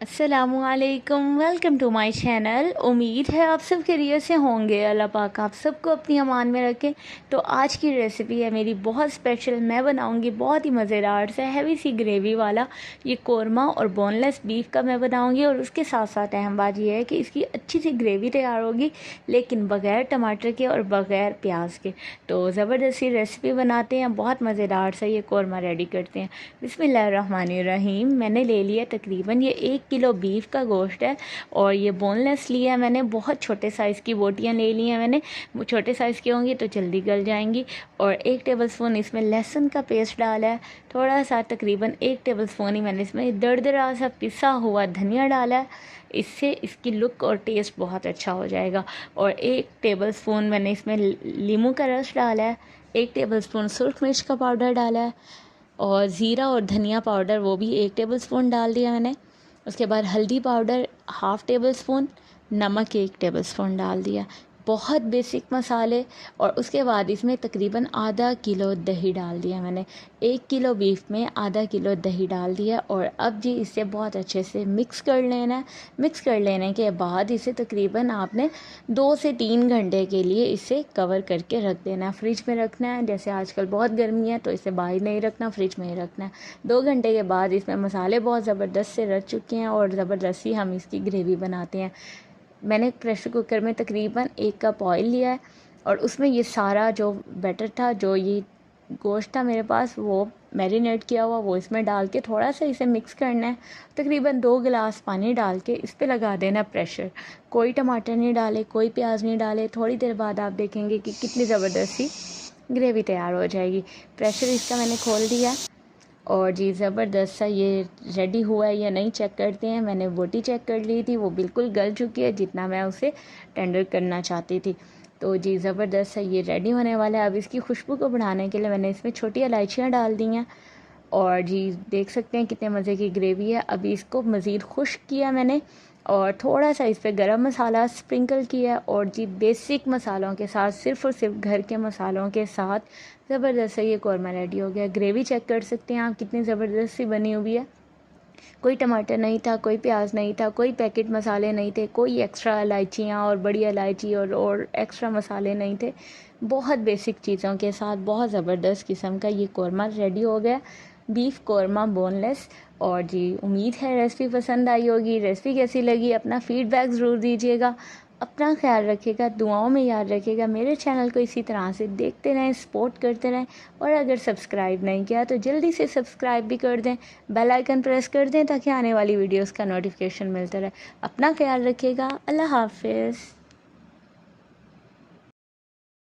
अस्सलामुअलैकुम, welcome to my channel. उम्मीद है आप सब खैरियत से होंगे। अल्लाह पाक आप सबको अपनी अमान में रखें। तो आज की रेसिपी है मेरी बहुत स्पेशल। मैं बनाऊंगी बहुत ही मज़ेदार सा हैवी सी ग्रेवी वाला ये कोरमा और बोनलेस बीफ का मैं बनाऊंगी। और उसके साथ साथ अहम बात यह है कि इसकी अच्छी सी ग्रेवी तैयार होगी, लेकिन बग़ैर टमाटर के और बग़ैर प्याज के। तो ज़बरदस्ती रेसिपी बनाते हैं, बहुत मज़ेदार सा ये कोरमा रेडी करते हैं। बिस्मिल्लाहिर्रहमानिर्रहीम। मैंने ले लिया तकरीबन ये 1 किलो बीफ का गोश्त है और ये बोनलेस लिया है मैंने। बहुत छोटे साइज़ की बोटियाँ ले ली हैं मैंने। छोटे साइज़ की होंगी तो जल्दी गल जाएंगी। और 1 टेबलस्पून इसमें लहसुन का पेस्ट डाला है। थोड़ा सा तकरीबन 1 टेबलस्पून ही मैंने इसमें दरदरा सा पिसा हुआ धनिया डाला है। इससे इसकी लुक और टेस्ट बहुत अच्छा हो जाएगा। और 1 टेबलस्पून मैंने इसमें नींबू का रस डाला है। 1 टेबलस्पून सुरख मिर्च का पाउडर डाला है। और ज़ीरा और धनिया पाउडर वो भी 1 टेबलस्पून डाल दिया मैंने। उसके बाद हल्दी पाउडर ½ टेबलस्पून, नमक 1 टेबलस्पून डाल दिया। बहुत बेसिक मसाले। और उसके बाद इसमें तकरीबन आधा किलो दही डाल दिया मैंने। 1 किलो बीफ में आधा किलो दही डाल दिया। और अब जी इसे बहुत अच्छे से मिक्स कर लेना है। मिक्स कर लेने के बाद इसे तकरीबन आपने 2 से 3 घंटे के लिए इसे कवर करके रख देना है। फ्रिज में रखना है। जैसे आजकल बहुत गर्मी है तो इसे बाहर नहीं रखना, फ्रिज में ही रखना है। 2 घंटे के बाद इसमें मसाले बहुत ज़बरदस्त से रच चुके हैं और ज़बरदस्ती हम इसकी ग्रेवी बनाते हैं। मैंने प्रेशर कुकर में तकरीबन 1 कप ऑयल लिया है और उसमें ये सारा जो बैटर था, जो ये गोश्त था मेरे पास वो मैरिनेट किया हुआ, वो इसमें डाल के थोड़ा सा इसे मिक्स करना है। तकरीबन 2 गिलास पानी डाल के इस पे लगा देना प्रेशर। कोई टमाटर नहीं डाले, कोई प्याज नहीं डाले। थोड़ी देर बाद आप देखेंगे कि कितनी ज़बरदस्ती ग्रेवी तैयार हो जाएगी। प्रेशर इसका मैंने खोल दिया और जी ज़बरदस्त सा ये रेडी हुआ है या नहीं चेक करते हैं। मैंने बोटी चेक कर ली थी, वो बिल्कुल गल चुकी है जितना मैं उसे टेंडर करना चाहती थी। तो जी ज़बरदस्त सा ये रेडी होने वाला है। अब इसकी खुशबू को बढ़ाने के लिए मैंने इसमें छोटी इलायचियाँ डाल दी हैं। और जी देख सकते हैं कितने मज़े की ग्रेवी है। अभी इसको मज़ीद खुश्क किया मैंने और थोड़ा सा इस पर गरम मसाला स्प्रिंकल किया। और जी बेसिक मसालों के साथ, सिर्फ़ और सिर्फ घर के मसालों के साथ ज़बरदस्त से ये कौरमा रेडी हो गया। ग्रेवी चेक कर सकते हैं आप कितनी ज़बरदस्त सी बनी हुई है। कोई टमाटर नहीं था, कोई प्याज नहीं था, कोई पैकेट मसाले नहीं थे, कोई एक्स्ट्रा इलायचियाँ और बड़ी इलायची और एक्स्ट्रा मसाले नहीं थे। बहुत बेसिक चीज़ों के साथ बहुत ज़बरदस्त किस्म का ये कौरमा रेडी हो गया, बीफ कौरमा बोनलेस। और जी उम्मीद है रेसिपी पसंद आई होगी। रेसिपी कैसी लगी अपना फ़ीडबैक ज़रूर दीजिएगा। अपना ख्याल रखिएगा, दुआओं में याद रखिएगा। मेरे चैनल को इसी तरह से देखते रहें, सपोर्ट करते रहें। और अगर सब्सक्राइब नहीं किया तो जल्दी से सब्सक्राइब भी कर दें, बेल आइकन प्रेस कर दें ताकि आने वाली वीडियोस का नोटिफिकेशन मिलता रहे। अपना ख्याल रखिएगा। अल्लाह हाफ़िज़।